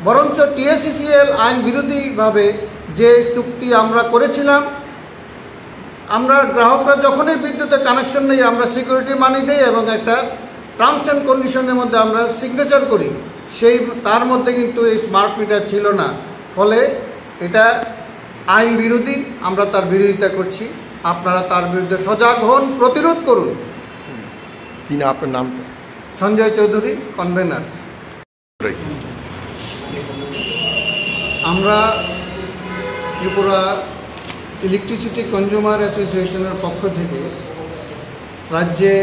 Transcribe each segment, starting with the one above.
বরঞ্চ টিএসসিসিএল আইন বিরোধীভাবে যে চুক্তি আমরা করেছিলাম, আমরা গ্রাহকরা যখনই বিদ্যুতের কানেকশন নেই আমরা সিকিউরিটি মানি দিই এবং একটা টার্মস অ্যান্ড কন্ডিশনের মধ্যে আমরা সিগনেচার করি, তার মধ্যে কিন্তু এই স্মার্ট মিটার ছিল না। ফলে এটা আইন বিরোধী, আমরা তার বিরোধিতা করছি। আপনারা তার বিরুদ্ধে সজাগ হন, প্রতিরোধ করুন। কি না আপনার নাম? সঞ্জয় চৌধুরী, কনভেনার। আমরা ত্রিপুরা ইলেকট্রিসিটি কনজিউমার অ্যাসোসিয়েশনের পক্ষ থেকে রাজ্যে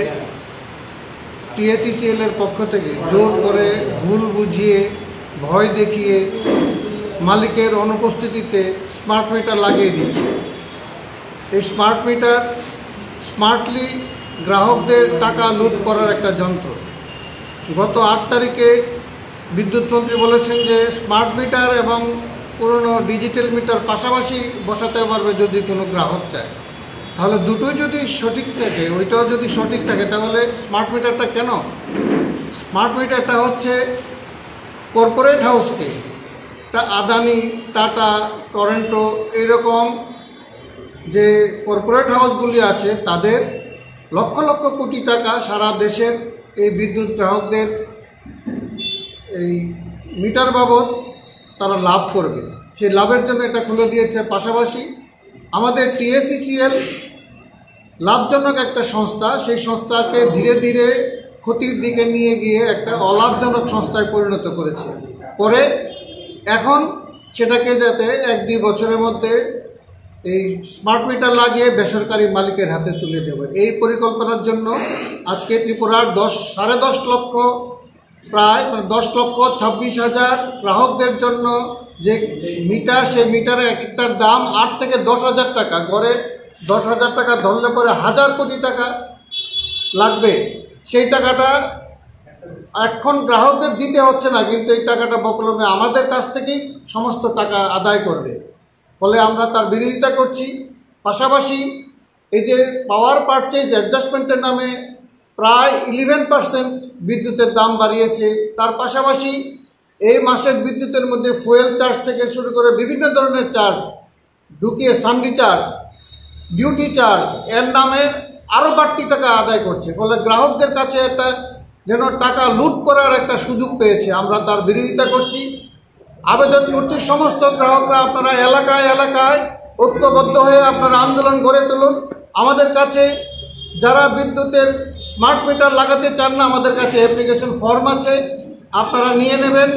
টিএসসিসিএলের পক্ষ থেকে জোর করে, ভুল বুঝিয়ে, ভয় দেখিয়ে মালিকের অনুপস্থিতিতে স্মার্ট মিটার লাগিয়ে দিচ্ছে। এই স্মার্ট মিটার স্মার্টলি গ্রাহকদের টাকা লুট করার একটা যন্ত্র। গত 8 তারিখে বিদ্যুৎ মন্ত্রী বলেছেন যে স্মার্ট মিটার এবং পুরনো ডিজিটাল মিটার পাশাপাশি বসাতে পারবে যদি কোনো গ্রাহক চায়। তাহলে দুটোই যদি সঠিক থাকে, ওইটাও যদি সঠিক থাকে, তাহলে স্মার্ট মিটারটা কেন? স্মার্ট মিটারটা হচ্ছে কর্পোরেট হাউসকে, আদানি, টাটা, টরেন্টো, এইরকম যে কর্পোরেট হাউসগুলি আছে তাদের লক্ষ লক্ষ কোটি টাকা সারা দেশের এই বিদ্যুৎ গ্রাহকদের এই মিটার বাবদ তারা লাভ করবে, সেই লাভের জন্য এটা খুলে দিয়েছে। পাশাপাশি আমাদের টিএসসিসিএল লাভজনক একটা সংস্থা, সেই সংস্থাকে ধীরে ধীরে ক্ষতির দিকে নিয়ে গিয়ে একটা অলাভজনক সংস্থায় পরিণত করেছে। করে এখন সেটাকে যাতে 1-2 বছরের মধ্যে এই স্মার্ট মিটার লাগিয়ে বেসরকারি মালিকের হাতে তুলে দেবে, এই পরিকল্পনার জন্য আজকে ত্রিপুরার 10.5 লক্ষ, প্রায় 10,26,000 গ্রাহকদের জন্য যে মিটার, সেই মিটারের এক একটার দাম 8 থেকে 10,000 টাকা, গড়ে 10,000 টাকা ধরলে পরে 1,000 কোটি টাকা লাগবে। সেই টাকাটা এখন গ্রাহকদের দিতে হচ্ছে না, কিন্তু এই টাকাটা বকলমে আমাদের কাছ থেকেই সমস্ত টাকা আদায় করবে। ফলে আমরা তার বিরোধিতা করছি। পাশাপাশি এই যে পাওয়ার পারচেজ অ্যাডজাস্টমেন্টের নামে প্রায় 11% বিদ্যুতের দাম বাড়িয়েছে, তার পাশাপাশি এই মাসের বিদ্যুতের মধ্যে ফুয়েল চার্জ থেকে শুরু করে বিভিন্ন ধরনের চার্জ ঢুকিয়ে, সান্ডি চার্জ, ডিউটি চার্জ, এর নামে আরও বাড়তি টাকা আদায় করছে। ফলে গ্রাহকদের কাছে একটা যেন টাকা লুট করার একটা সুযোগ পেয়েছে, আমরা তার বিরোধিতা করছি। আবেদন করছি সমস্ত গ্রাহকরা, আপনারা এলাকায় এলাকায় ঐক্যবদ্ধ হয়ে আপনারা আন্দোলন গড়ে তুলুন। আমাদের কাছে যারা বিদ্যুতের স্মার্ট মিটার লাগাতে চান না, আমাদের কাছে অ্যাপ্লিকেশন ফর্ম আছে, আপনারা নিয়ে নেবেন,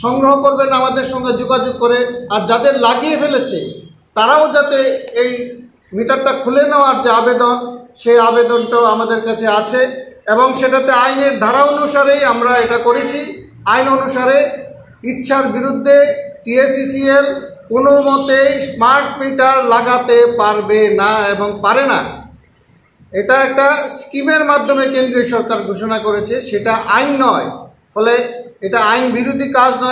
সংগ্রহ করবেন আমাদের সঙ্গে যোগাযোগ করে। আর যাদের লাগিয়ে ফেলেছে তারাও যাতে এই মিটারটা খুলে নেওয়ার যে আবেদন, সেই আবেদনটাও আমাদের কাছে আছে এবং সেটাতে আইনের ধারা অনুসারেই আমরা এটা করেছি। আইন অনুসারে ইচ্ছার বিরুদ্ধে টিএসসিসিএল কোনো মতেই স্মার্ট মিটার লাগাতে পারবে না এবং পারে না। এটা একটা স্কিমের মাধ্যমে কেন্দ্রীয় সরকার ঘোষণা করেছে, সেটা আইন নয়। ফলে এটা আইন বিরোধী কাজ নয়।